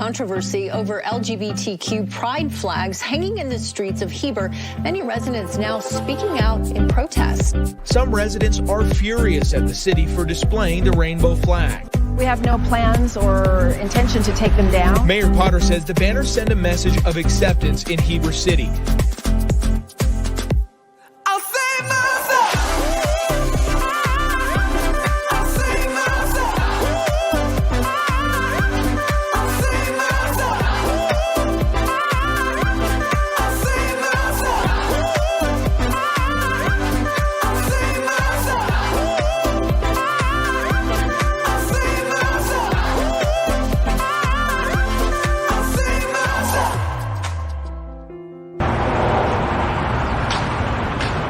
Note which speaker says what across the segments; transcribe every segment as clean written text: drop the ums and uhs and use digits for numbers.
Speaker 1: controversy over LGBTQ pride flags hanging in the streets of Heber. Many residents now speaking out in protest.
Speaker 2: Some residents are furious at the city for displaying the rainbow flag.
Speaker 3: We have no plans or intention to take them down.
Speaker 2: Mayor Potter says the banners send a message of acceptance in Heber City.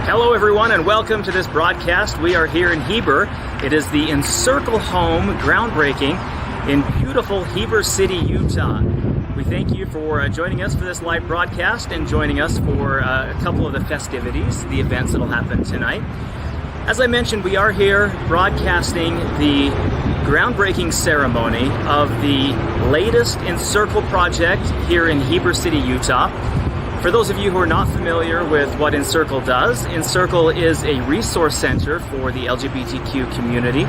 Speaker 4: Hello everyone and welcome to this broadcast. We are here in Heber. It is the Encircle home groundbreaking in beautiful Heber City, Utah. We thank you for joining us for this live broadcast and joining us for a couple of the festivities, the events that will happen tonight. As I mentioned, we are here broadcasting the groundbreaking ceremony of the latest Encircle project here in Heber City, Utah. For those of you who are not familiar with what Encircle does, Encircle is a resource center for the LGBTQ community.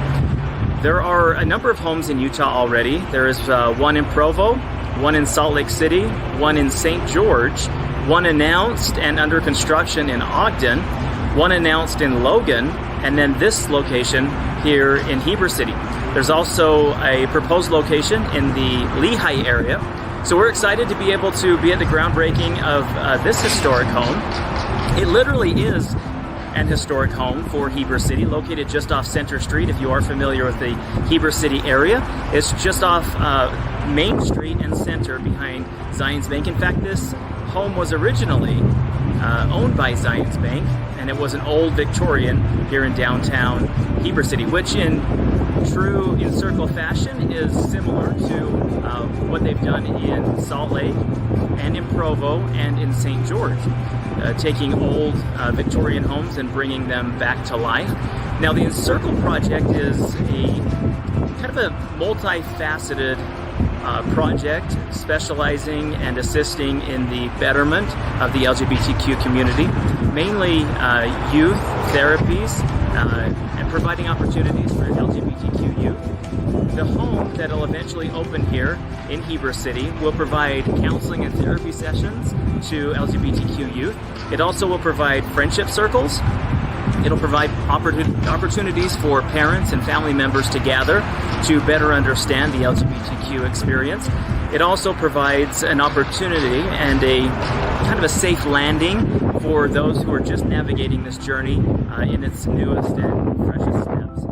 Speaker 4: There are a number of homes in Utah already. There is one in Provo, one in Salt Lake City, one in St. George, one announced and under construction in Ogden, one announced in Logan, and then this location here in Heber City. There's also a proposed location in the Lehi area. So we're excited to be able to be at the groundbreaking of this historic home. It literally is an historic home for Heber City, located just off Center Street. If you are familiar with the Heber City area, it's just off Main Street and Center behind Zions Bank. In fact, this home was originally owned by Zions Bank, and it was an old Victorian here in downtown Heber City, which in true Encircle fashion is similar to what they've done in Salt Lake and in Provo and in St. George, taking old Victorian homes and bringing them back to life. Now, the Encircle project is a kind of a multifaceted project specializing and assisting in the betterment of the LGBTQ community, mainly youth therapies and providing opportunities for LGBTQ youth. The home that will eventually open here in Heber City will provide counseling and therapy sessions to LGBTQ youth. It also will provide friendship circles. It'll provide opportunities for parents and family members to gather to better understand the LGBTQ experience. It also provides an opportunity and a kind of a safe landing for those who are just navigating this journey in its newest and freshest steps.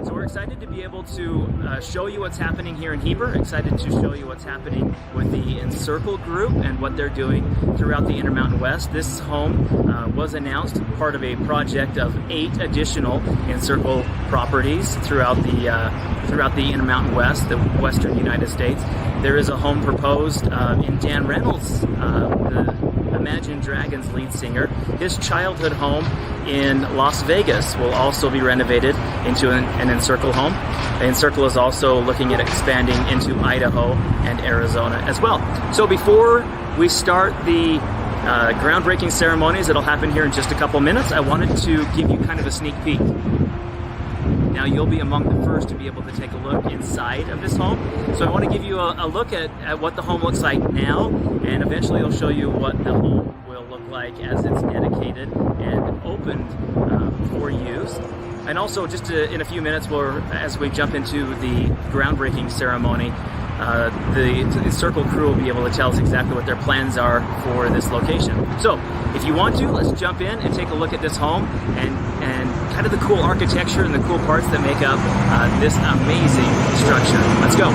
Speaker 4: So we're excited to be able to show you what's happening here in Heber, excited to show you what's happening with the Encircle group and what they're doing throughout the Intermountain West. This home was announced part of a project of 8 additional Encircle properties throughout the Intermountain West, the western United States. There is a home proposed in Dan Reynolds, the Imagine Dragons lead singer. His childhood home in Las Vegas will also be renovated into an Encircle home. The Encircle is also looking at expanding into Idaho and Arizona as well. So before we start the groundbreaking ceremonies that'll happen here in just a couple minutes, I wanted to give you kind of a sneak peek. Now, you'll be among the first to be able to take a look inside of this home. So I want to give you a look at what the home looks like now, and eventually I'll show you what the home will look like as it's dedicated and opened for use. And also, just in a few minutes, as we jump into the groundbreaking ceremony, the Encircle crew will be able to tell us exactly what their plans are for this location. So, if you want to, let's jump in and take a look at this home and kind of the cool architecture and the cool parts that make up this amazing structure. Let's go.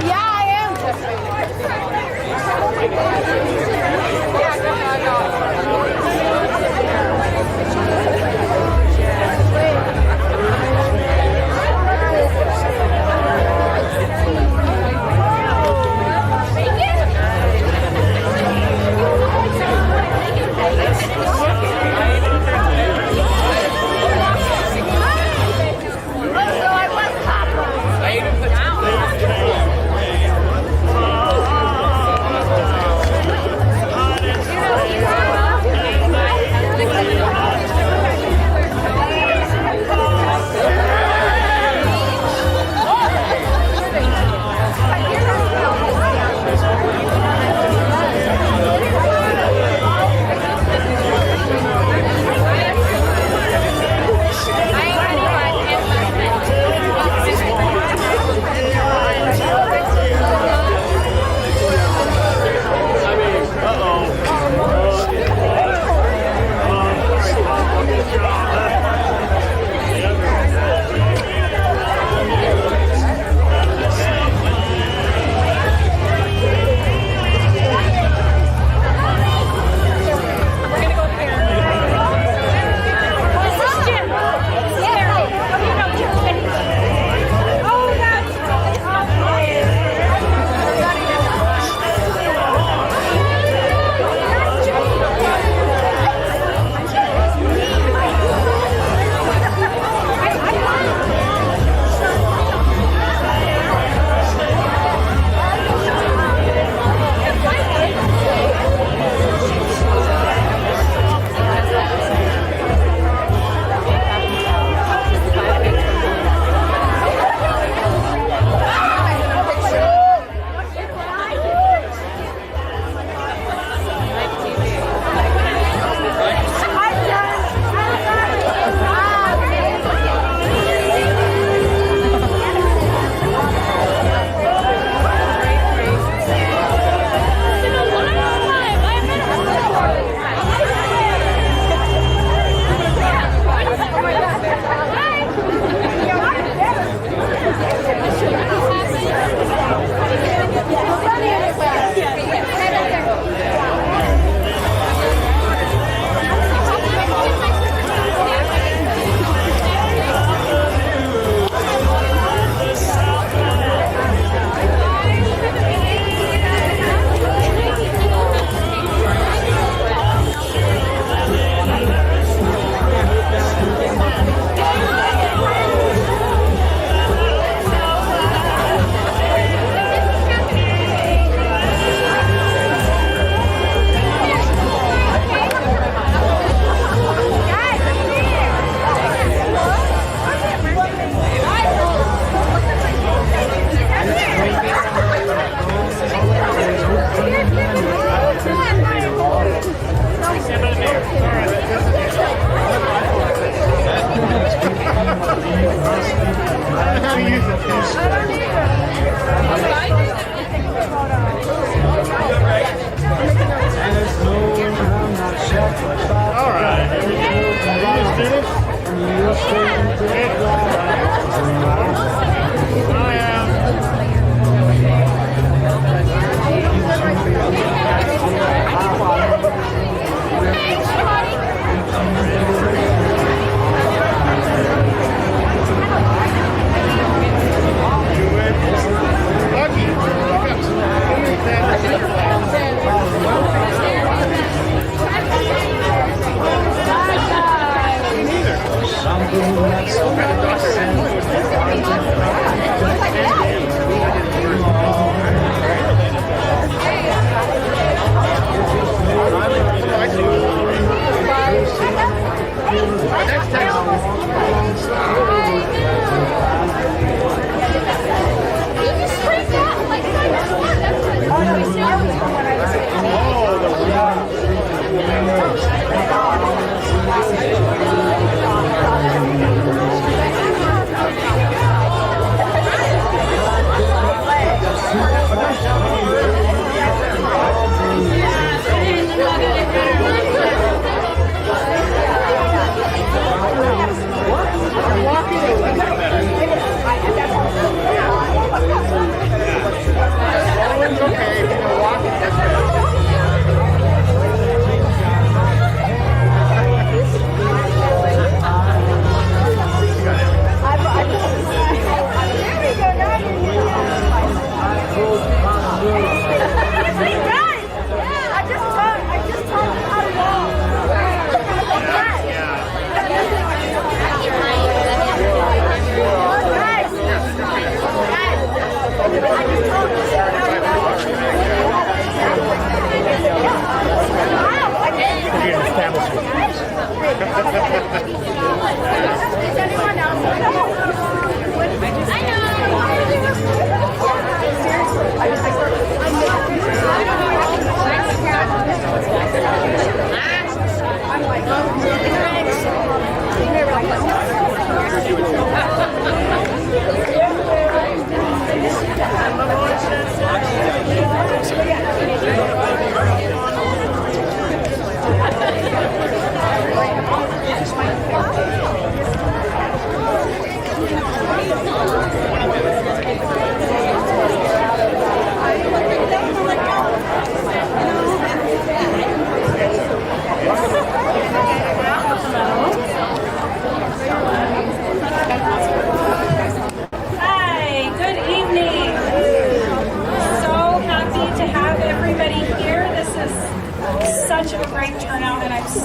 Speaker 3: Yeah, I am.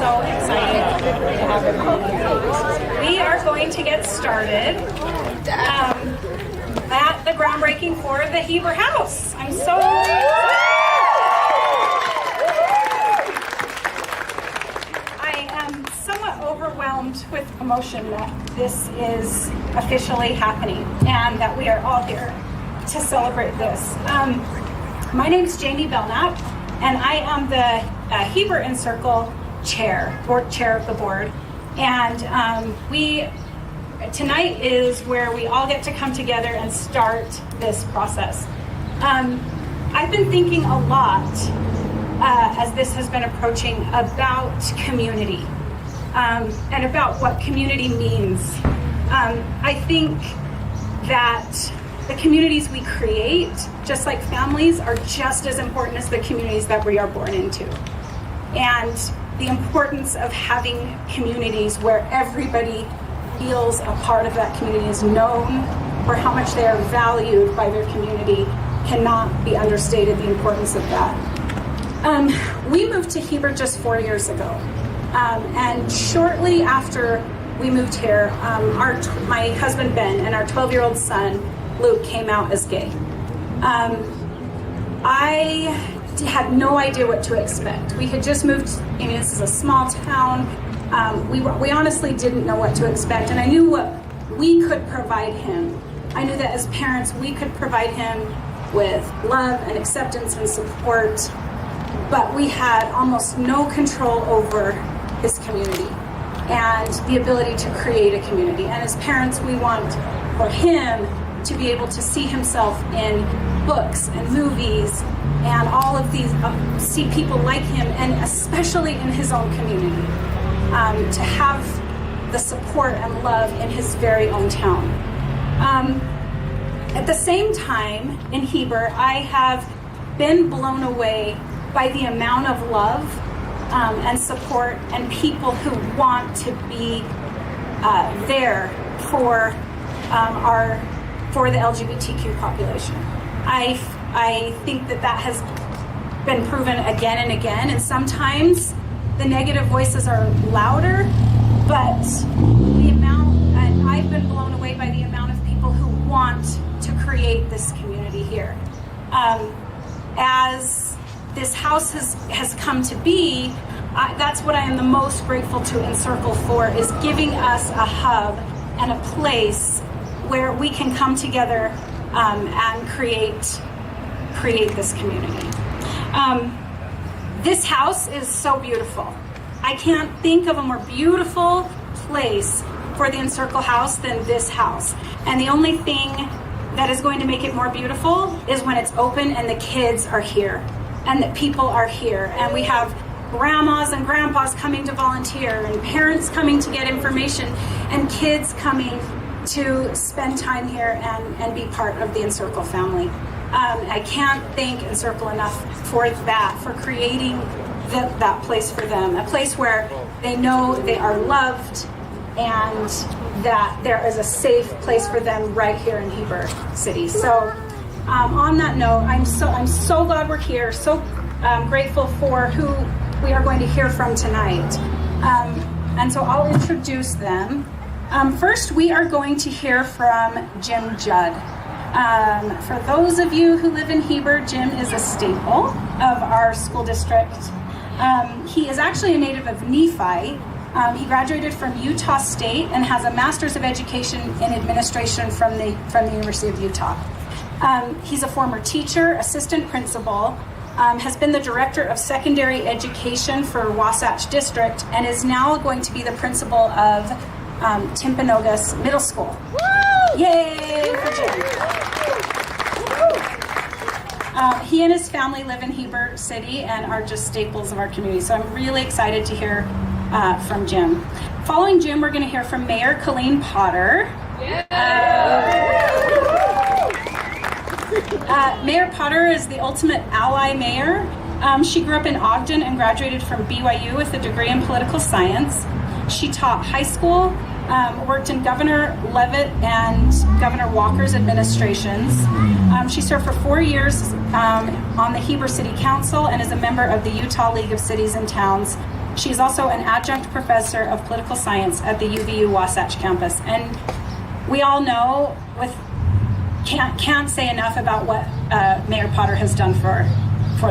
Speaker 5: so excited to have everyone here. We are going to get started at the groundbreaking for the Heber House. I'm so I am somewhat overwhelmed with emotion that this is officially happening and that we are all here to celebrate this. My name is Jamie Belknap, and I am the Heber Encircle chair of the board. And tonight is where we all get to come together and start this process. I've been thinking a lot as this has been approaching about community and about what community means. I think that the communities we create, just like families, are just as important as the communities that we are born into. And the importance of having communities where everybody feels a part of that community, is known, or how much they are valued by their community, cannot be understated, the importance of that. We moved to Heber just 4 years ago. And shortly after we moved here, my husband Ben and our 12-year-old son Luke came out as gay. I had no idea what to expect. We had just moved, this is a small town. We honestly didn't know what to expect, and I knew what we could provide him. I knew that as parents, we could provide him with love and acceptance and support, but we had almost no control over his community and the ability to create a community. And as parents, we want for him to be able to see himself in books and movies and all of these, see people like him, and especially in his own community, to have the support and love in his very own town. At the same time, in Heber, I have been blown away by the amount of love and support and people who want to be there for the LGBTQ population. I think that has been proven again and again, and sometimes the negative voices are louder, but I've been blown away by the amount of people who want to create this community here. As this house has come to be, that's what I am the most grateful to Encircle for, is giving us a hub and a place where we can come together and create this community. This house is so beautiful. I can't think of a more beautiful place for the Encircle House than this house. And the only thing that is going to make it more beautiful is when it's open and the kids are here and that people are here. And we have grandmas and grandpas coming to volunteer, and parents coming to get information, and kids coming to spend time here and be part of the Encircle family. I can't thank Encircle enough for that, for creating that place for them, a place where they know they are loved and that there is a safe place for them right here in Heber City. So on that note, I'm so glad we're here, so grateful for who we are going to hear from tonight. And so I'll introduce them. First, we are going to hear from Jim Judd. For those of you who live in Heber, Jim is a staple of our school district. He is actually a native of Nephi. He graduated from Utah State and has a Master's of Education in Administration from the University of Utah. He's a former teacher, assistant principal, has been the director of secondary education for Wasatch District, and is now going to be the principal of Timpanogos Middle School. Woo! Yay for Jim. He and his family live in Heber City and are just staples of our community, so I'm really excited to hear from Jim. Following Jim, we're going to hear from Mayor Colleen Potter. Mayor Potter is the ultimate ally mayor. She grew up in Ogden and graduated from BYU with a degree in political science. She taught high school, worked in Governor Leavitt and Governor Walker's administrations. She served for 4 years on the Heber City Council and is a member of the Utah League of Cities and Towns She's also an adjunct professor of political science at the UVU Wasatch campus. And we all know, can't say enough about what Mayor Potter has done for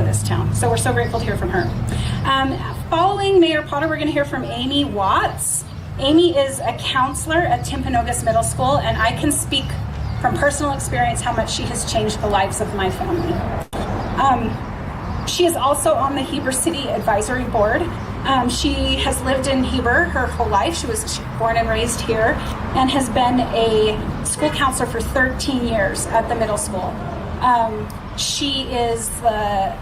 Speaker 5: this town. So we're so grateful to hear from her. Following Mayor Potter, we're going to hear from Amy Watts. Amy is a counselor at Timpanogos Middle School, and I can speak from personal experience how much she has changed the lives of my family. She is also on the Heber City Advisory Board. She has lived in Heber her whole life. She was born and raised here and has been a school counselor for 13 years at the middle school. She is the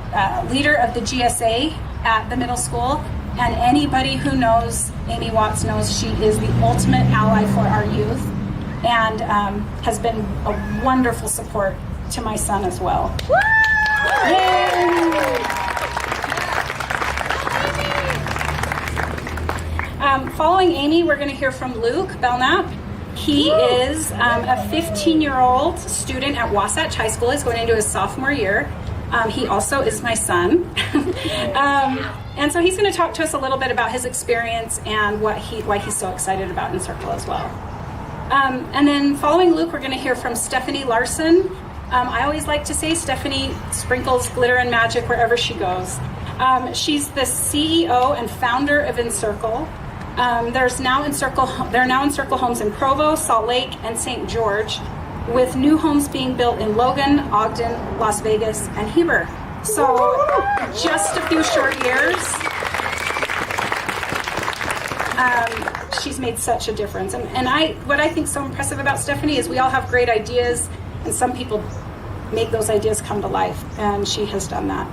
Speaker 5: leader of the GSA at the middle school, and anybody who knows Amy Watts knows she is the ultimate ally for our youth, and has been a wonderful support to my son as well. Yay! Following Amy, we're going to hear from Luke Belknap. He is a 15-year-old student at Wasatch High School. He's going into his sophomore year. He also is my son. And so he's going to talk to us a little bit about his experience and why he's so excited about Encircle as well. And then following Luke, we're going to hear from Stephanie Larson. I always like to say Stephanie sprinkles glitter and magic wherever she goes. She's the CEO and founder of Encircle. There are now Encircle homes in Provo, Salt Lake, and St. George, with new homes being built in Logan, Ogden, Las Vegas, and Heber. So just a few short years, she's made such a difference. And what I think is so impressive about Stephanie is we all have great ideas, and some people make those ideas come to life, and she has done that.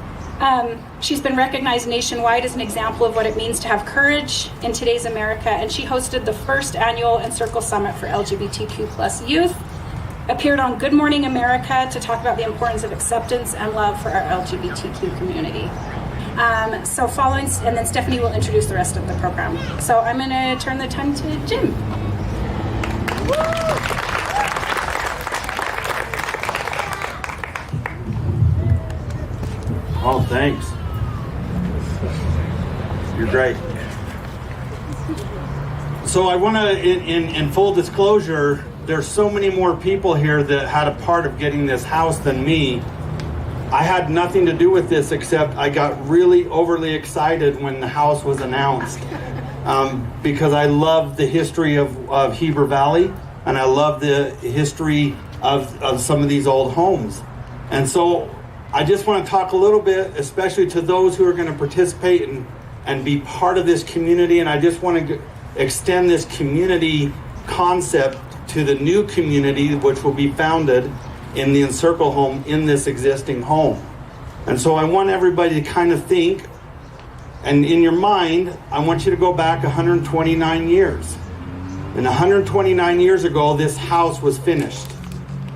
Speaker 5: She's been recognized nationwide as an example of what it means to have courage in today's America, and she hosted the first annual Encircle Summit for LGBTQ+ youth, appeared on Good Morning America to talk about the importance of acceptance and love for our LGBTQ community. So following, and then Stephanie will introduce the rest of the program. So I'm going to turn the time to Jim.
Speaker 6: Oh, thanks. You're great. So I want to, in full disclosure, there's so many more people here that had a part of getting this house than me. I had nothing to do with this except I got really overly excited when the house was announced because I love the history of Heber Valley, and I love the history of some of these old homes. And so I just want to talk a little bit, especially to those who are going to participate and be part of this community. And I just want to extend this community concept to the new community, which will be founded in the Encircle home in this existing home. And so I want everybody to kind of think, and in your mind, I want you to go back 129 years. And 129 years ago, this house was finished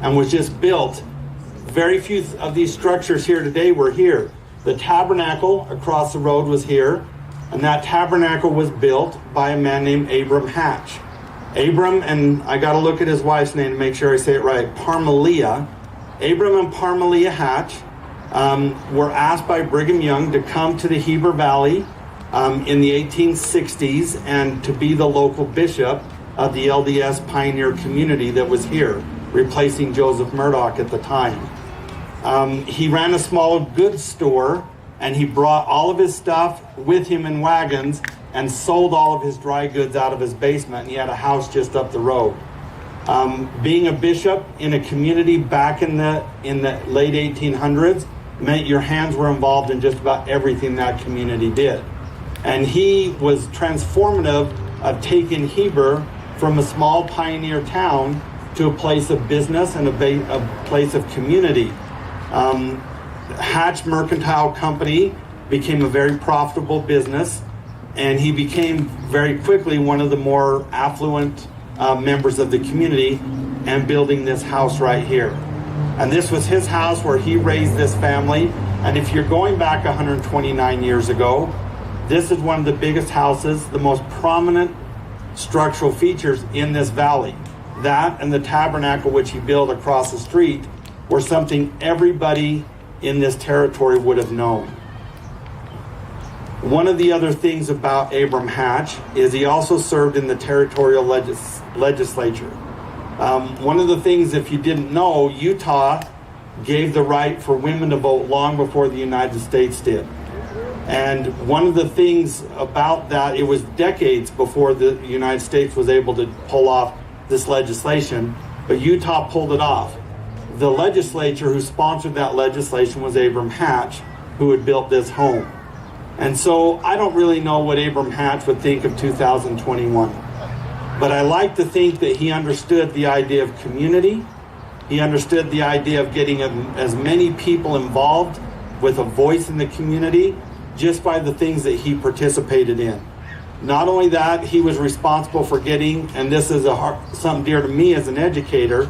Speaker 6: and was just built. Very few of these structures here today were here. The tabernacle across the road was here, and that tabernacle was built by a man named Abram Hatch. Abram, and I got to look at his wife's name to make sure I say it right, Parmelia. Abram and Parmelia Hatch were asked by Brigham Young to come to the Heber Valley in the 1860s and to be the local bishop of the LDS pioneer community that was here, replacing Joseph Murdoch at the time. He ran a small goods store, and he brought all of his stuff with him in wagons and sold all of his dry goods out of his basement, and he had a house just up the road. Being a bishop in a community back in the late 1800s meant your hands were involved in just about everything that community did. And he was transformative of taking Heber from a small pioneer town to a place of business and a place of community. Hatch Mercantile Company became a very profitable business, and he became very quickly one of the more affluent members of the community, and building this house right here. And this was his house where he raised this family. And if you're going back 129 years ago, this is one of the biggest houses, the most prominent structural features in this valley. That and the tabernacle which he built across the street were something everybody in this territory would have known. One of the other things about Abram Hatch is he also served in the territorial legislature. One of the things, if you didn't know, Utah gave the right for women to vote long before the United States did. And one of the things about that, it was decades before the United States was able to pull off this legislation, but Utah pulled it off. The legislature who sponsored that legislation was Abram Hatch, who had built this home. And so I don't really know what Abram Hatch would think of 2021. But I like to think that he understood the idea of community. He understood the idea of getting as many people involved with a voice in the community just by the things that he participated in. Not only that, he was responsible for getting, and this is something dear to me as an educator,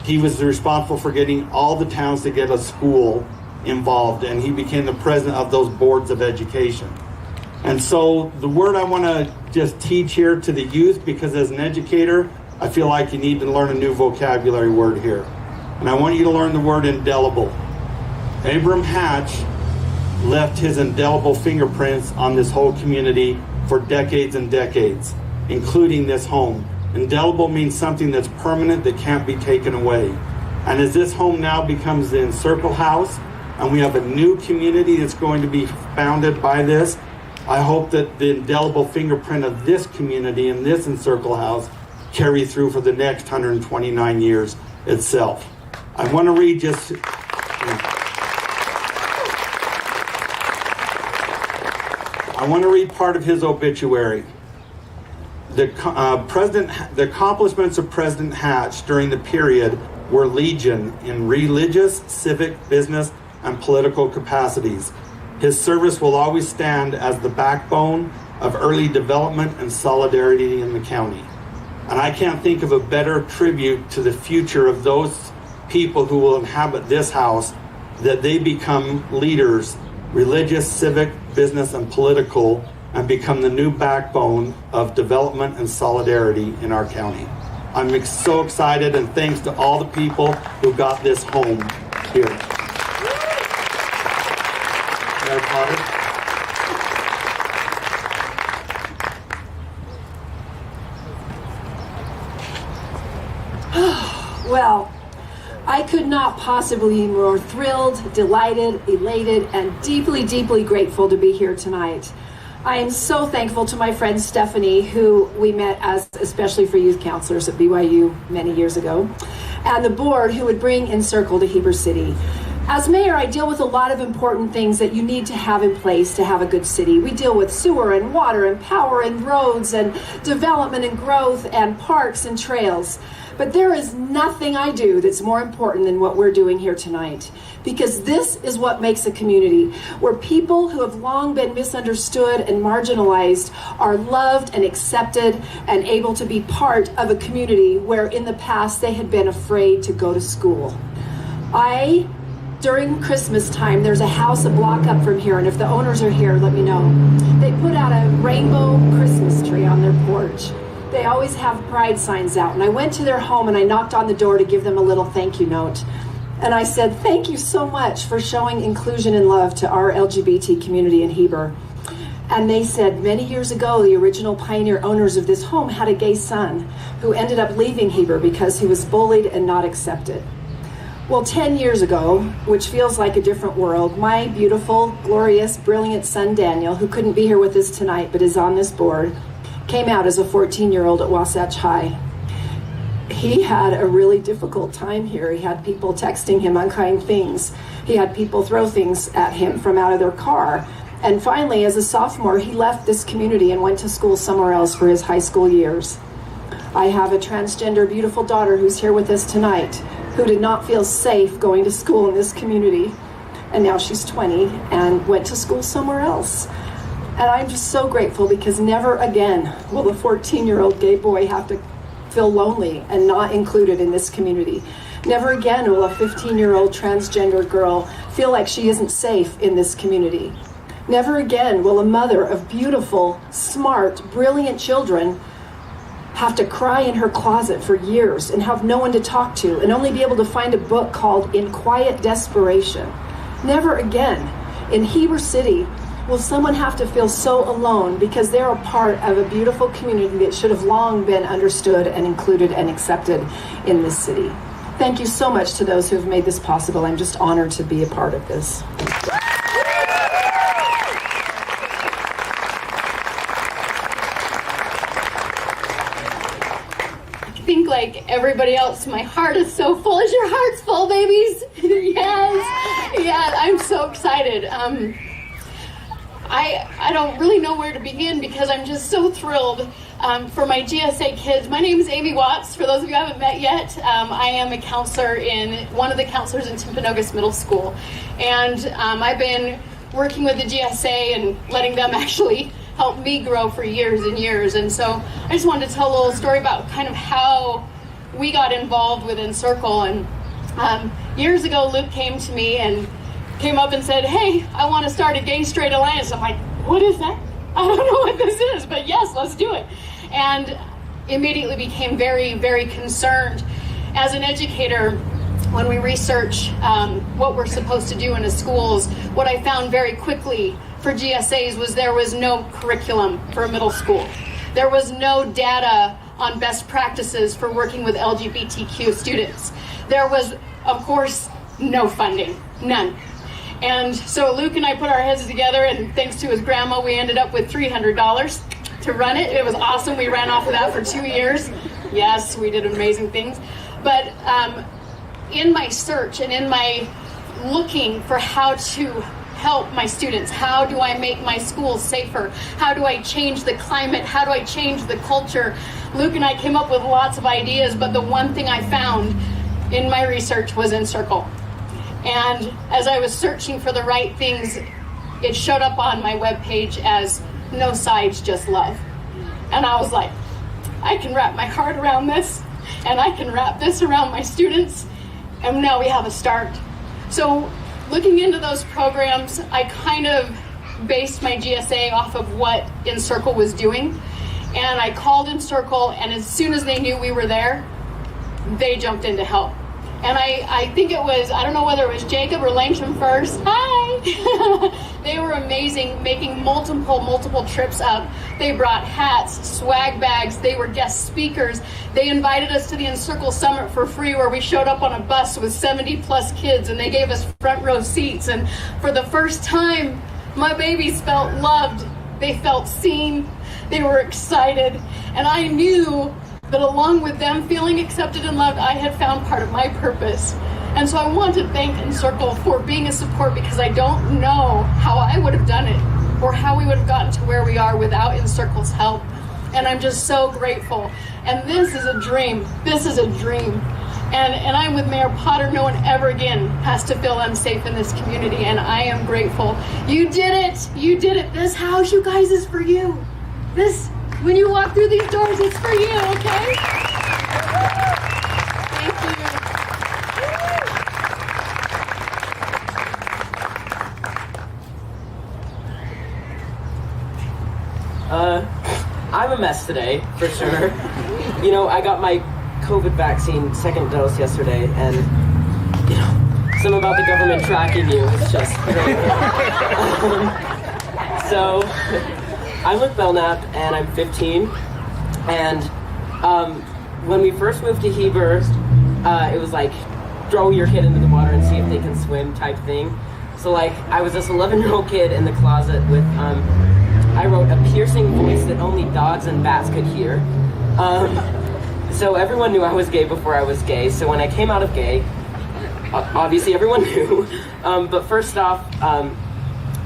Speaker 6: he was responsible for getting all the towns to get a school involved, and he became the president of those boards of education. And so the word I want to just teach here to the youth, because as an educator, I feel like you need to learn a new vocabulary word here. And I want you to learn the word indelible. Abram Hatch left his indelible fingerprints on this whole community for decades and decades, including this home. Indelible means something that's permanent, that can't be taken away. And as this home now becomes the Encircle House, and we have a new community that's going to be founded by this, I hope that the indelible fingerprint of this community and this Encircle House carry through for the next 129 years itself. I want to read just... I want to read part of his obituary. The accomplishments of President Hatch during the period were legion in religious, civic, business, and political capacities. His service will always stand as the backbone of early development and solidarity in the county. And I can't think of a better tribute to the future of those people who will inhabit this house, that they become leaders, religious, civic, business, and political, and become the new backbone of development and solidarity in our county. I'm so excited, and thanks to all the people who got this home here. Mayor Potter.
Speaker 3: Well, I could not possibly be more thrilled, delighted, elated, and deeply, deeply grateful to be here tonight. I am so thankful to my friend Stephanie, who we met as especially for youth counselors at BYU many years ago, and the board who would bring Encircle to Heber City. As mayor, I deal with a lot of important things that you need to have in place to have a good city. We deal with sewer and water and power and roads and development and growth and parks and trails. But there is nothing I do that's more important than what we're doing here tonight, because this is what makes a community where people who have long been misunderstood and marginalized are loved and accepted and able to be part of a community where in the past they had been afraid to go to school. During Christmas time, there's a house a block up from here, and if the owners are here, let me know. They put out a rainbow Christmas tree on their porch. They always have pride signs out, and I went to their home and I knocked on the door to give them a little thank you note. And I said, thank you so much for showing inclusion and love to our LGBT community in Heber. And they said, many years ago, the original pioneer owners of this home had a gay son who ended up leaving Heber because he was bullied and not accepted. Well, 10 years ago, which feels like a different world, my beautiful, glorious, brilliant son, Daniel, who couldn't be here with us tonight but is on this board, came out as a 14-year-old at Wasatch High. He had a really difficult time here. He had people texting him unkind things. He had people throw things at him from out of their car. And finally, as a sophomore, he left this community and went to school somewhere else for his high school years. I have a transgender, beautiful daughter who's here with us tonight, who did not feel safe going to school in this community. And now she's 20 and went to school somewhere else. And I'm just so grateful, because never again will a 14-year-old gay boy have to feel lonely and not included in this community. Never again will a 15-year-old transgender girl feel like she isn't safe in this community. Never again will a mother of beautiful, smart, brilliant children have to cry in her closet for years and have no one to talk to and only be able to find a book called In Quiet Desperation. Never again. In Heber City, will someone have to feel so alone because they're a part of a beautiful community that should have long been understood and included and accepted in this city. Thank you so much to those who have made this possible. I'm just honored to be a part of this.
Speaker 7: I think like everybody else, my heart is so full. Is your heart's full, babies? Yes. Yeah, I'm so excited. I don't really know where to begin because I'm just so thrilled for my GSA kids. My name is Amy Watts. For those of you who haven't met yet, I am a counselor one of the counselors in Timpanogos Middle School. And I've been working with the GSA and letting them actually help me grow for years and years. And so I just wanted to tell a little story about kind of how we got involved with Encircle. And years ago, Luke came to me and came up and said, "Hey, I want to start a gay-straight alliance." I'm like, "What is that? I don't know what this is, but yes, let's do it." And immediately became very, very concerned. As an educator, when we research what we're supposed to do in the schools, what I found very quickly for GSAs was there was no curriculum for middle school. There was no data on best practices for working with LGBTQ students. There was, of course, no funding, none. And so Luke and I put our heads together, and thanks to his grandma, we ended up with $300 to run it. It was awesome. We ran off of that for 2 years. Yes, we did amazing things. But in my search and in my looking for how to help my students, how do I make my schools safer? How do I change the climate? How do I change the culture? Luke and I came up with lots of ideas, but the one thing I found in my research was Encircle. And as I was searching for the right things, it showed up on my webpage as no sides, just love. And I was like, I can wrap my heart around this, and I can wrap this around my students, and now we have a start. So looking into those programs, I kind of based my GSA off of what Encircle was doing. And I called Encircle, and as soon as they knew we were there, they jumped in to help. And I think it was, I don't know whether it was Jacob or Langsham first. Hi! They were amazing, making multiple trips up. They brought hats, swag bags, they were guest speakers. They invited us to the Encircle Summit for free, where we showed up on a bus with 70 plus kids, and they gave us front row seats. And for the first time, my babies felt loved. They felt seen. They were excited. And I knew that along with them feeling accepted and loved, I had found part of my purpose. And so I want to thank Encircle for being a support, because I don't know how I would have done it or how we would have gotten to where we are without Encircle's help. And I'm just so grateful. And this is a dream. This is a dream. And I'm with Mayor Potter. No one ever again has to feel unsafe in this community, and I am grateful. You did it. You did it. This house, you guys, is for you. This, when you walk through these doors, it's for you, okay? Thank you.
Speaker 8: I'm a mess today, for sure. You know, I got my COVID vaccine second dose yesterday, and, you know, something about the government tracking you is just great. So, I'm with Belknap, and I'm 15, and when we first moved to Heber, it was like, throw your kid into the water and see if they can swim type thing. So, like, I was this 11-year-old kid in the closet with, I wrote a piercing voice that only dogs and bats could hear. So everyone knew I was gay before I was gay. So when I came out of gay, obviously everyone knew. But first off,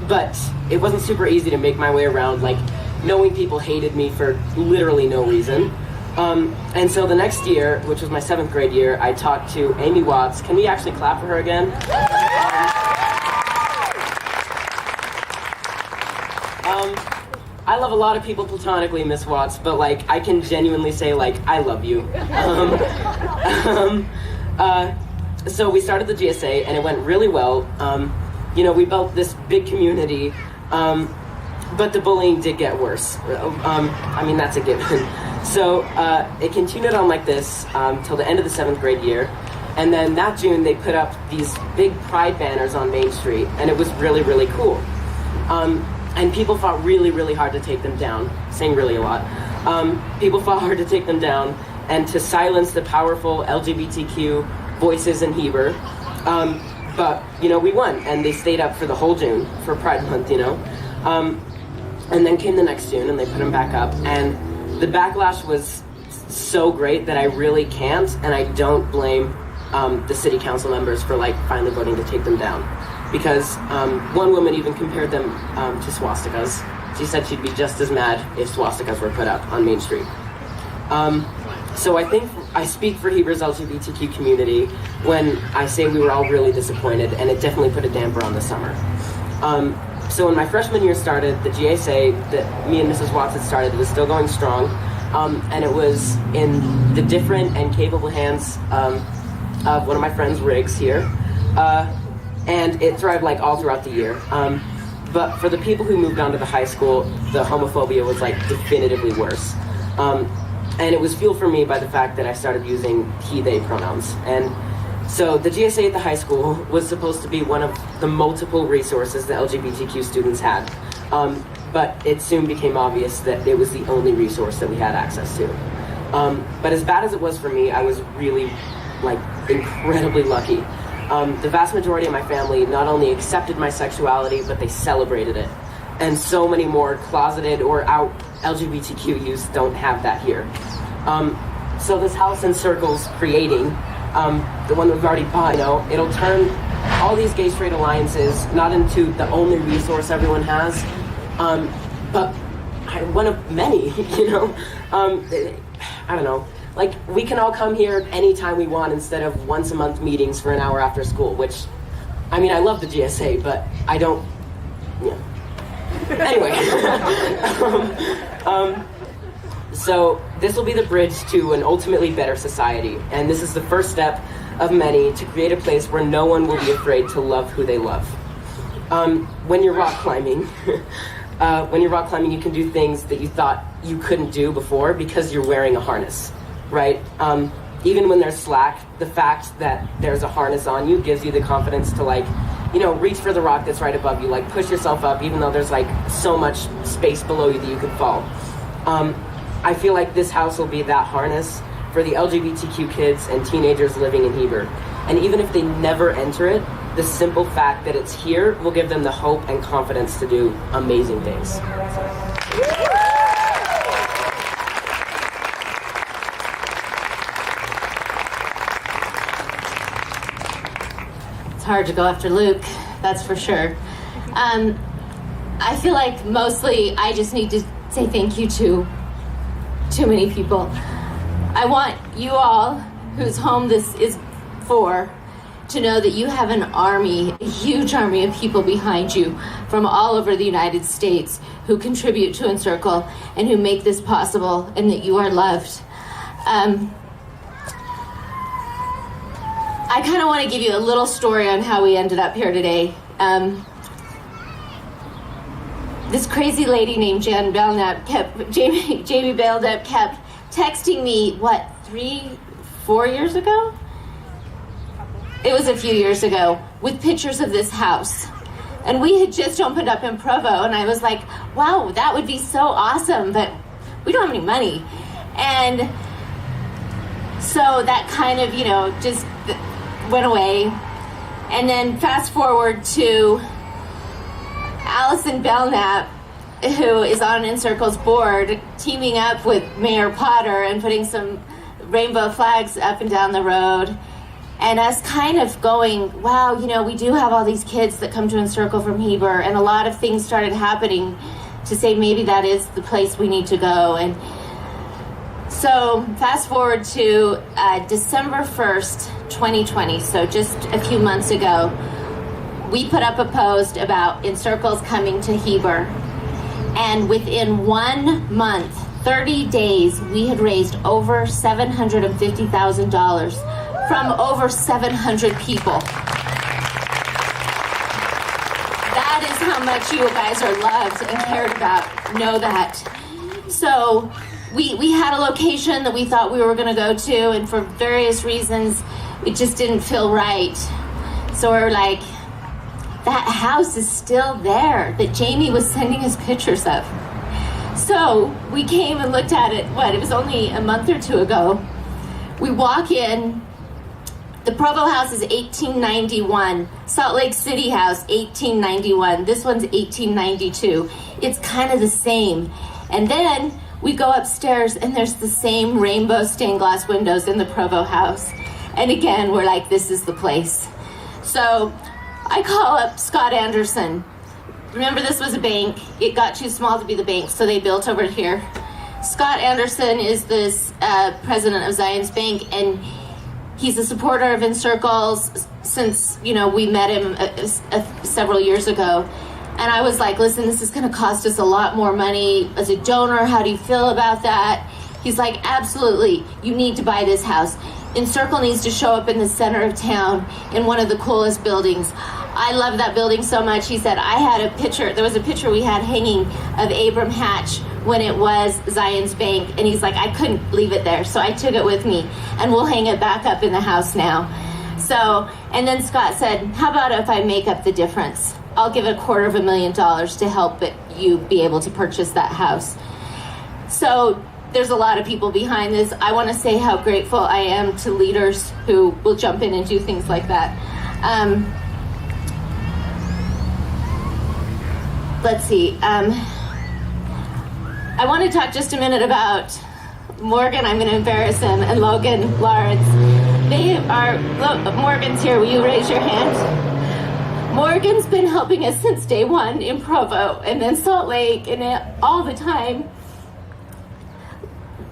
Speaker 8: but it wasn't super easy to make my way around, like knowing people hated me for literally no reason. And so the next year, which was my 7th grade year, I talked to Amy Watts. Can we actually clap for her again? I love a lot of people platonically, Miss Watts, but like I can genuinely say like I love you. So we started the GSA and it went really well. You know, we built this big community, but the bullying did get worse. I mean, that's a given. So it continued on like this till the end of the 7th grade year. And then that June, they put up these big pride banners on Main Street, and it was really, really cool. and people fought really, really hard to take them down, saying really a lot. People fought hard to take them down and to silence the powerful LGBTQ voices in Heber. But, you know, we won, and they stayed up for the whole June, for Pride Month, you know. And then came the next June, and they put them back up, and the backlash was so great that I really can't, and I don't blame the city council members for, like, finally voting to take them down. Because one woman even compared them to swastikas. She said she'd be just as mad if swastikas were put up on Main Street. So I think I speak for Heber's LGBTQ community when I say we were all really disappointed, and it definitely put a damper on the summer. So when my freshman year started, the GSA that me and Mrs. Watts had started was still going strong, and it was in the different and capable hands of one of my friends, Riggs, here. And it thrived like all throughout the year. But for the people who moved on to the high school, the homophobia was like definitively worse. And it was fueled for me by the fact that I started using he, they pronouns. And so the GSA at the high school was supposed to be one of the multiple resources that LGBTQ students had. But it soon became obvious that it was the only resource that we had access to. But as bad as it was for me, I was really like incredibly lucky. The vast majority of my family not only accepted my sexuality, but they celebrated it. And so many more closeted or out LGBTQ youth don't have that here. So this house Encircle's creating, the one that we've already bought, you know, it'll turn all these gay straight alliances not into the only resource everyone has, but one of many, you know. I don't know. Like, we can all come here anytime we want instead of once a month meetings for an hour after school, which, I mean, I love the GSA, but I don't, you know. Anyway. So this will be the bridge to an ultimately better society, and this is the first step of many to create a place where no one will be afraid to love who they love. When you're rock climbing, you can do things that you thought you couldn't do before because you're wearing a harness. Right? Even when there's slack, the fact that there's a harness on you gives you the confidence to, like, you know, reach for the rock that's right above you, like push yourself up even though there's like so much space below you that you could fall. I feel like this house will be that harness for the LGBTQ kids and teenagers living in Heber. And even if they never enter it, the simple fact that it's here will give them the hope and confidence to do amazing things.
Speaker 9: Hard to go after Luke, that's for sure. I feel like mostly I just need to say thank you to too many people. I want you all, whose home this is for, to know that you have an army, a huge army of people behind you from all over the United States who contribute to Encircle and who make this possible, and that you are loved. I kind of want to give you a little story on how we ended up here today. This crazy lady named Jamie Belknap kept texting me, 3-4 years ago? It was a few years ago, with pictures of this house. And we had just opened up in Provo, and I was like, wow, that would be so awesome, but we don't have any money. And so that kind of, you know, just went away. And then fast forward to Allison Belknap, who is on Encircle's board, teaming up with Mayor Potter and putting some rainbow flags up and down the road. And us kind of going, wow, you know, we do have all these kids that come to Encircle from Heber, and a lot of things started happening to say maybe that is the place we need to go. And so fast forward to December 1st, 2020, so just a few months ago, we put up a post about Encircle's coming to Heber. And within 1 month, 30 days, we had raised over $750,000 from over 700 people. That is how much you guys are loved and cared about. Know that. So we had a location that we thought we were going to go to, and for various reasons, it just didn't feel right. So we're like, that house is still there that Jamie was sending us pictures of. So we came and looked at it, it was only a month or two ago. We walk in, the Provo house is 1891, Salt Lake City house, 1891, this one's 1892. It's kind of the same. And then we go upstairs and there's the same rainbow stained glass windows in the Provo house. And again, we're like, this is the place. So I call up Scott Anderson. Remember, this was a bank. It got too small to be the bank, so they built over here. Scott Anderson is this president of Zions Bank, and he's a supporter of Encircles since, we met him several years ago. And I was like, listen, this is going to cost us a lot more money as a donor. How do you feel about that? He's like, absolutely. You need to buy this house. Encircle needs to show up in the center of town in one of the coolest buildings. I love that building so much. He said, I had a picture. There was a picture we had hanging of Abram Hatch when it was Zion's Bank. And he's like, I couldn't leave it there. So I took it with me and we'll hang it back up in the house now. So, and then Scott said, how about if I make up the difference? I'll give $250,000 to help you be able to purchase that house. So there's a lot of people behind this. I want to say how grateful I am to leaders who will jump in and do things like that. Let's see. I want to talk just a minute about Morgan. I'm going to embarrass him, and Logan Lawrence. Morgan's here. Will you raise your hand? Morgan's been helping us since day one in Provo and then Salt Lake and all the time.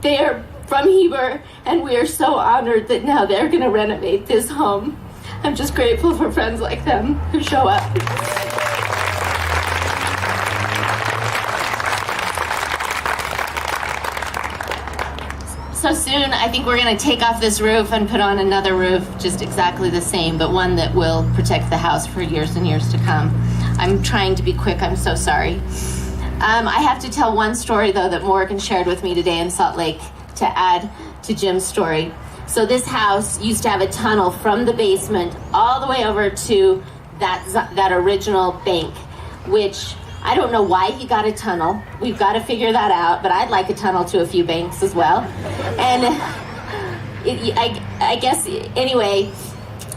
Speaker 9: They are from Heber, and we are so honored that now they're going to renovate this home. I'm just grateful for friends like them who show up. So soon, I think we're going to take off this roof and put on another roof, just exactly the same, but one that will protect the house for years and years to come. I'm trying to be quick. I'm so sorry. I have to tell one story, though, that Morgan shared with me today in Salt Lake to add to Jim's story. So this house used to have a tunnel from the basement all the way over to that original bank, which I don't know why he got a tunnel. We've got to figure that out, but I'd like a tunnel to a few banks as well. And I guess, anyway,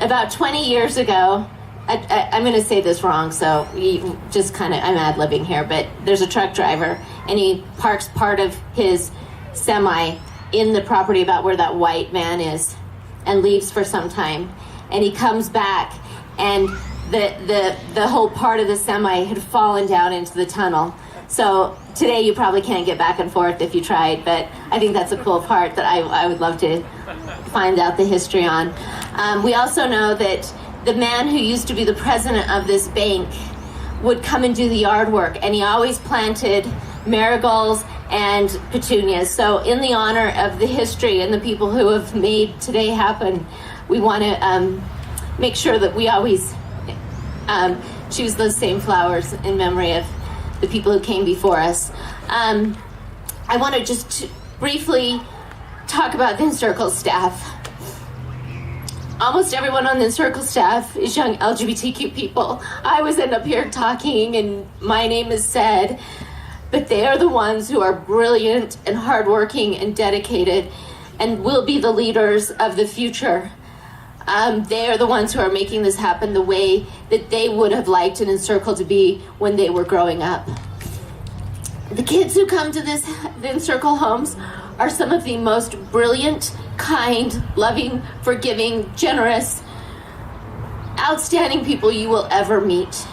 Speaker 9: about 20 years ago, I'm going to say this wrong, so just kind of, I'm ad-libbing here, but there's a truck driver, and he parks part of his semi in the property about where that white van is and leaves for some time. And he comes back, and the whole part of the semi had fallen down into the tunnel. So today you probably can't get back and forth if you tried, but I think that's a cool part that I would love to find out the history on. We also know that the man who used to be the president of this bank would come and do the yard work, and he always planted marigolds and petunias. So in the honor of the history and the people who have made today happen, we want to make sure that we always choose those same flowers in memory of the people who came before us. I want to just briefly talk about the Encircle staff. Almost everyone on the Encircle staff is young LGBTQ people. I always end up here talking and my name is said, but they are the ones who are brilliant and hardworking and dedicated and will be the leaders of the future. They are the ones who are making this happen the way that they would have liked an Encircle to be when they were growing up. The kids who come to the Encircle homes are some of the most brilliant, kind, loving, forgiving, generous, outstanding people you will ever meet.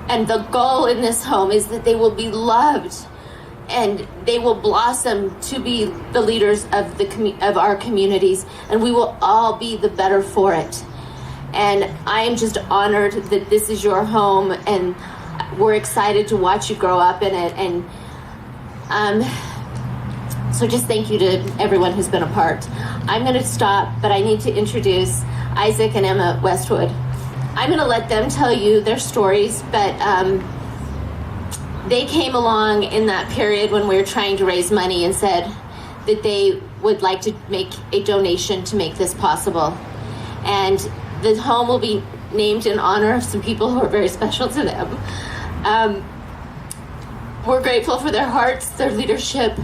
Speaker 9: And the goal in this home is that they will be loved and they will blossom to be the leaders of our communities, and we will all be the better for it. And I am just honored that this is your home, and we're excited to watch you grow up in it. And so just thank you to everyone who's been a part. I'm going to stop, but I need to introduce Isaac and Emma Westwood. I'm going to let them tell you their stories, but they came along in that period when we were trying to raise money and said that they would like to make a donation to make this possible. And the home will be named in honor of some people who are very special to them. We're grateful for their hearts, their leadership.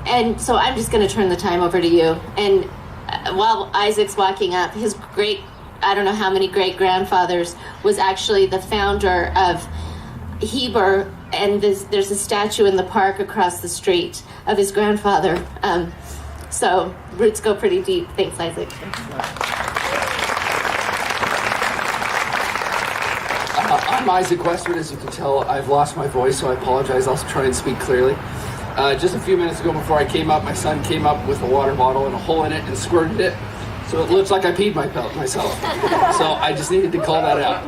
Speaker 9: And so I'm just going to turn the time over to you. And while Isaac's walking up, his I don't know how many great-grandfathers was actually the founder of Heber, and there's a statue in the park across the street of his grandfather. So roots go pretty deep. Thanks, Isaac.
Speaker 10: I'm Isaac Westwood. As you can tell, I've lost my voice, so I apologize. I'll try and speak clearly. Just a few minutes ago before I came up, my son came up with a water bottle and a hole in it and squirted it. So it looks like I peed myself. So I just needed to call that out.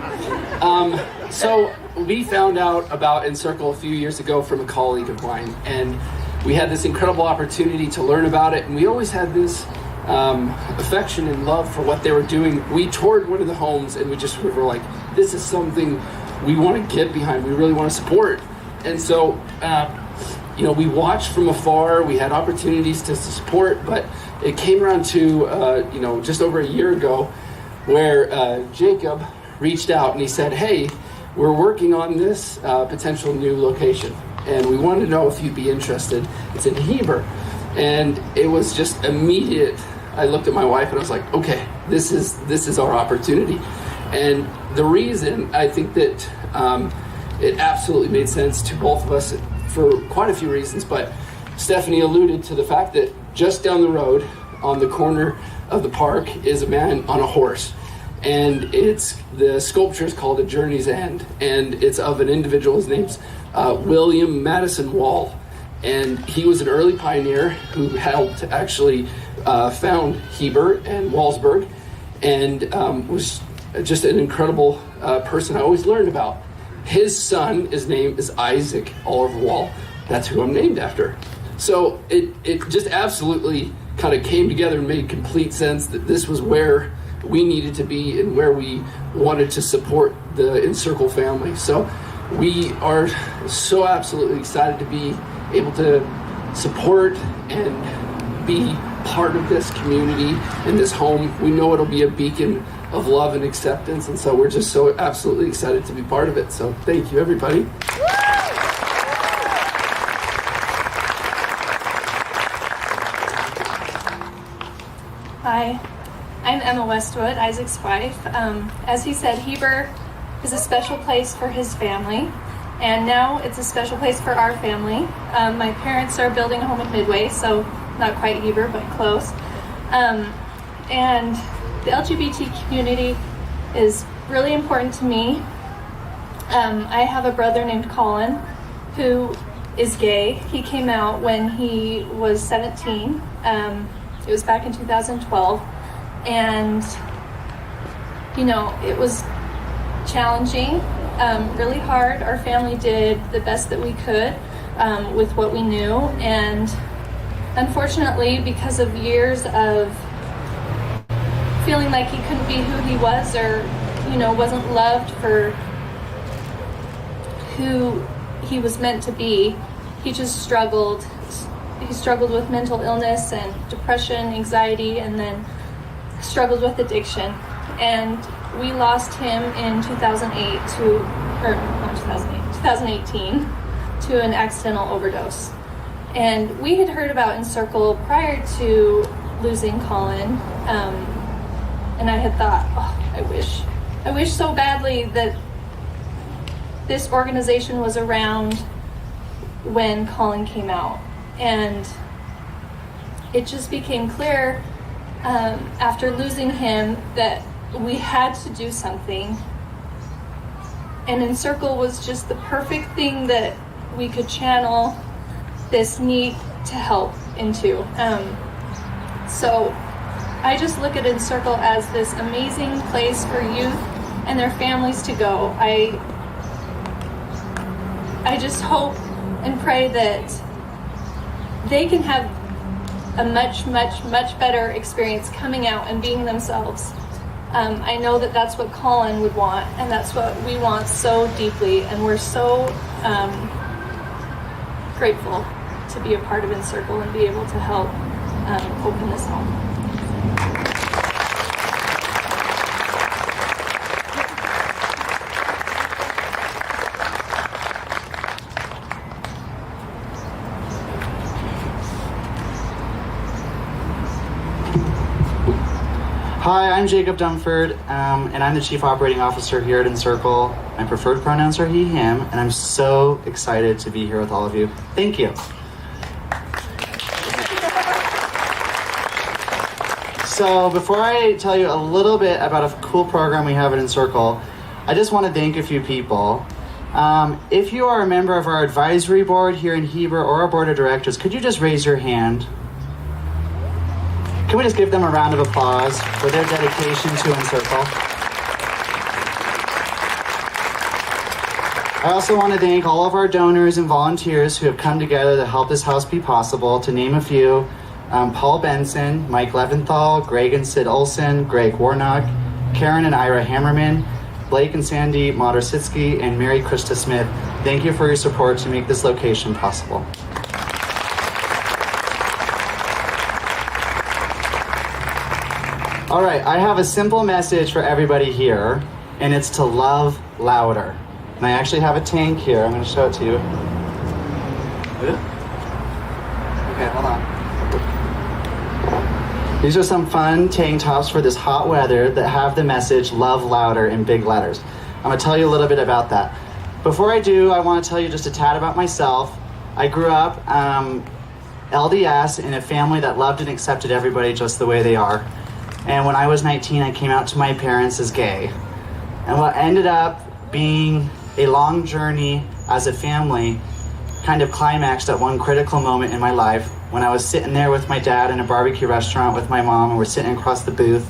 Speaker 10: So we found out about Encircle a few years ago from a colleague of mine, and we had this incredible opportunity to learn about it, and we always had this affection and love for what they were doing. We toured one of the homes, and we were like, this is something we want to get behind, we really want to support. And so we watched from afar, we had opportunities to support, but it came around to just over a year ago where Jacob reached out and he said, hey, we're working on this potential new location, and we wanted to know if you'd be interested. It's in Heber. And it was just immediate. I looked at my wife and I was like, okay, this is our opportunity. And the reason I think that it absolutely made sense to both of us for quite a few reasons, but Stephanie alluded to the fact that just down the road on the corner of the park is a man on a horse. And the sculpture is called A Journey's End, and it's of an individual. His name's William Madison Wall, and he was an early pioneer who helped actually found Heber and Wallsburg, and was just an incredible person I always learned about. His son, his name is Isaac Oliver Wall. That's who I'm named after. So it just absolutely kind of came together and made complete sense that this was where we needed to be and where we wanted to support the Encircle family. So we are so absolutely excited to be able to support and be part of this community and this home. We know it'll be a beacon of love and acceptance, and so we're just so absolutely excited to be part of it. So thank you, everybody.
Speaker 11: Hi, I'm Emma Westwood, Isaac's wife. As he said, Heber is a special place for his family, and now it's a special place for our family. My parents are building a home in Midway, so not quite Heber, but close. And the LGBT community is really important to me. I have a brother named Colin who is gay. He came out when he was 17. It was back in 2012. And, it was challenging, really hard. Our family did the best that we could with what we knew. And unfortunately, because of years of feeling like he couldn't be who he was, or wasn't loved for who he was meant to be, he just struggled. He struggled with mental illness and depression, anxiety, and then struggled with addiction. And we lost him in 2018 to an accidental overdose. And we had heard about Encircle prior to losing Colin. And I had thought, I wish so badly that this organization was around when Colin came out. And it just became clear after losing him that we had to do something. And Encircle was just the perfect thing that we could channel this need to help into. So I just look at Encircle as this amazing place for youth and their families to go. I just hope and pray that they can have a much, much, much better experience coming out and being themselves. I know that that's what Colin would want, and that's what we want so deeply, and we're so grateful to be a part of Encircle and be able to help open this home.
Speaker 12: Hi, I'm Jacob Dumford, and I'm the Chief Operating Officer here at Encircle. My preferred pronouns are he, him, and I'm so excited to be here with all of you. Thank you. So before I tell you a little bit about a cool program we have at Encircle, I just want to thank a few people. If you are a member of our advisory board here in Heber or our board of directors, could you just raise your hand? Can we just give them a round of applause for their dedication to Encircle? I also want to thank all of our donors and volunteers who have come together to help this house be possible. To name a few, Paul Benson, Mike Leventhal, Greg and Sid Olson, Greg Warnock, Karen and Ira Hammerman, Blake and Sandy Modersitsky, and Mary Krista Smith. Thank you for your support to make this location possible. All right, I have a simple message for everybody here, and it's to love louder. And I actually have a tank here. I'm going to show it to you. Okay, hold on. These are some fun tank tops for this hot weather that have the message love louder in big letters. I'm going to tell you a little bit about that. Before I do, I want to tell you just a tad about myself. I grew up LDS in a family that loved and accepted everybody just the way they are. And when I was 19, I came out to my parents as gay. And what ended up being a long journey as a family kind of climaxed at one critical moment in my life when I was sitting there with my dad in a barbecue restaurant with my mom, and we're sitting across the booth.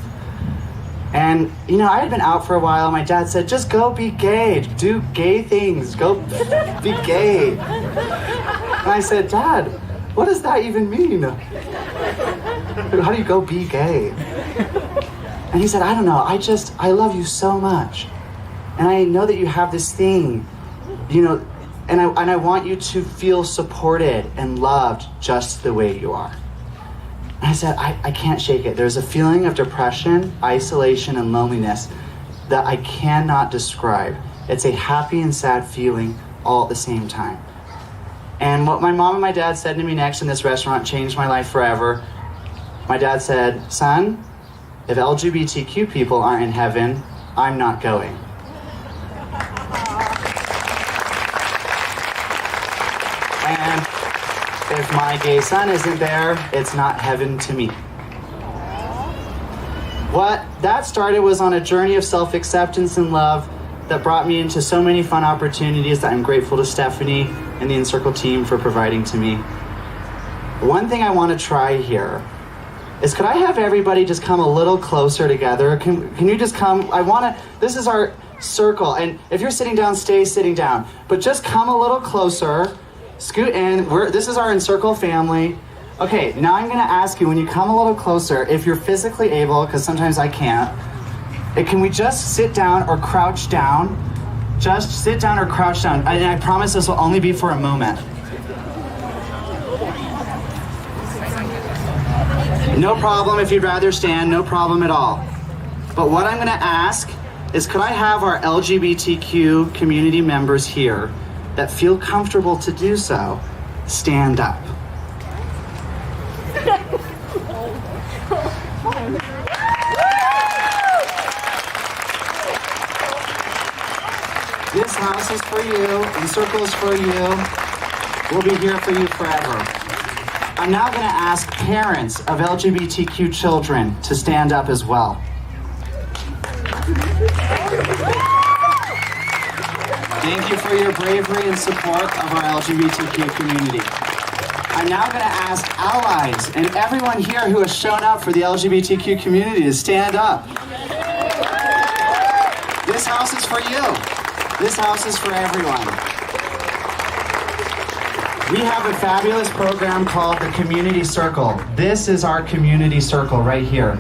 Speaker 12: And, you know, I had been out for a while. My dad said, just go be gay, do gay things, go be gay. And I said, Dad, what does that even mean? How do you go be gay? And he said, I don't know, I love you so much. And I know that you have this thing, you know, and I want you to feel supported and loved just the way you are. And I said, I can't shake it. There's a feeling of depression, isolation, and loneliness that I cannot describe. It's a happy and sad feeling all at the same time. And what my mom and my dad said to me next in this restaurant changed my life forever. My dad said, son, if LGBTQ people aren't in heaven, I'm not going. And if my gay son isn't there, it's not heaven to me. What that started was on a journey of self-acceptance and love that brought me into so many fun opportunities that I'm grateful to Stephanie and the Encircle team for providing to me. One thing I want to try here is, could I have everybody just come a little closer together? Can you just come? This is our circle, and if you're sitting down, stay sitting down. But just come a little closer, scoot in. This is our Encircle family. Okay, now I'm gonna ask you, when you come a little closer, if you're physically able, because sometimes I can't, can we just sit down or crouch down? Just sit down or crouch down. And I promise this will only be for a moment. No problem if you'd rather stand, no problem at all. But what I'm gonna ask is, could I have our LGBTQ community members here that feel comfortable to do so stand up? This house is for you, Encircle is for you. We'll be here for you forever. I'm now going to ask parents of LGBTQ children to stand up as well. Thank you for your bravery and support of our LGBTQ community. I'm now going to ask allies and everyone here who has shown up for the LGBTQ community to stand up. This house is for you. This house is for everyone. We have a fabulous program called the Community Circle. This is our Community Circle right here.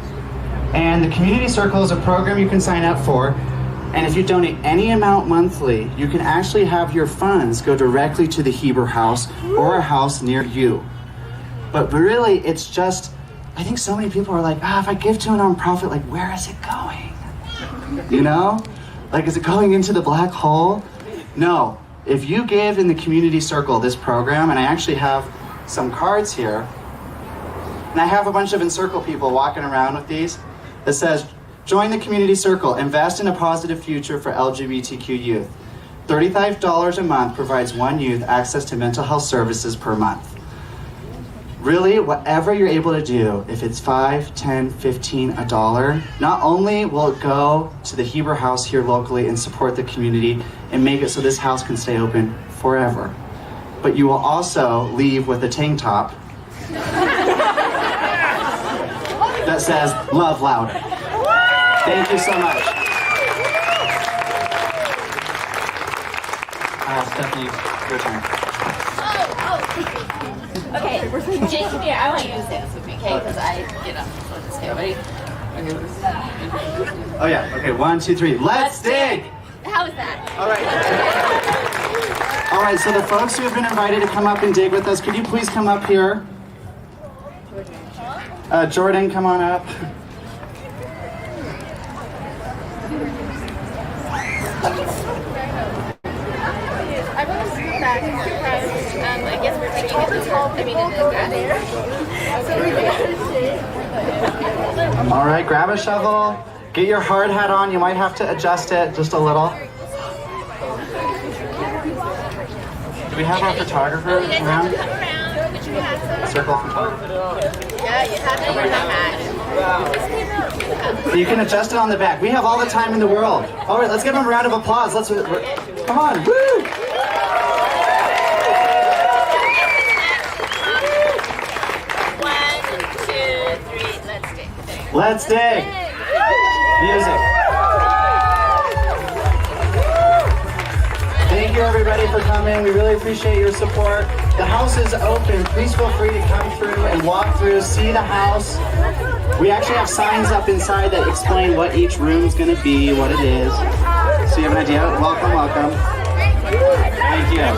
Speaker 12: And the Community Circle is a program you can sign up for. And if you donate any amount monthly, you can actually have your funds go directly to the Heber House or a house near you. But really, it's just, I think so many people are like, if I give to a nonprofit, like, where is it going? You know? Like, is it going into the black hole? No. If you give in the Community Circle this program, and I actually have some cards here, and I have a bunch of Encircle people walking around with these. that says, join the community circle, invest in a positive future for LGBTQ youth. $35 a month provides one youth access to mental health services per month. Really, whatever you're able to do, if it's $5, $10, $15, $1, not only will it go to the Heber House here locally and support the community and make it so this house can stay open forever, but you will also leave with a tank top that says, love louder. Thank you so much. Stephanie, your turn.
Speaker 9: Okay, Jake, come here. I want you to say this with me, okay? Because I get up. Let's go. Ready?
Speaker 12: Oh yeah, okay, 1, 2, 3. Let's dig!
Speaker 9: How is that?
Speaker 12: All right, so the folks who have been invited to come up and dig with us, could you please come up here? Jordan, come on up.
Speaker 9: I guess we're taking it this whole thing
Speaker 12: All right, grab a shovel. Get your hard hat on. You might have to adjust it just a little. Do we have our photographer around? Circle photographer.
Speaker 9: Yeah, you have to wear that hat.
Speaker 12: You can adjust it on the back. We have all the time in the world. All right, let's give them a round of applause. Come on, woo! Let's dig. Music. Thank you everybody for coming. We really appreciate your support. The house is open. Please feel free to come through and walk through, see the house. We actually have signs up inside that explain what each room is going to be, what it is. So you have an idea? Welcome, welcome. Thank you.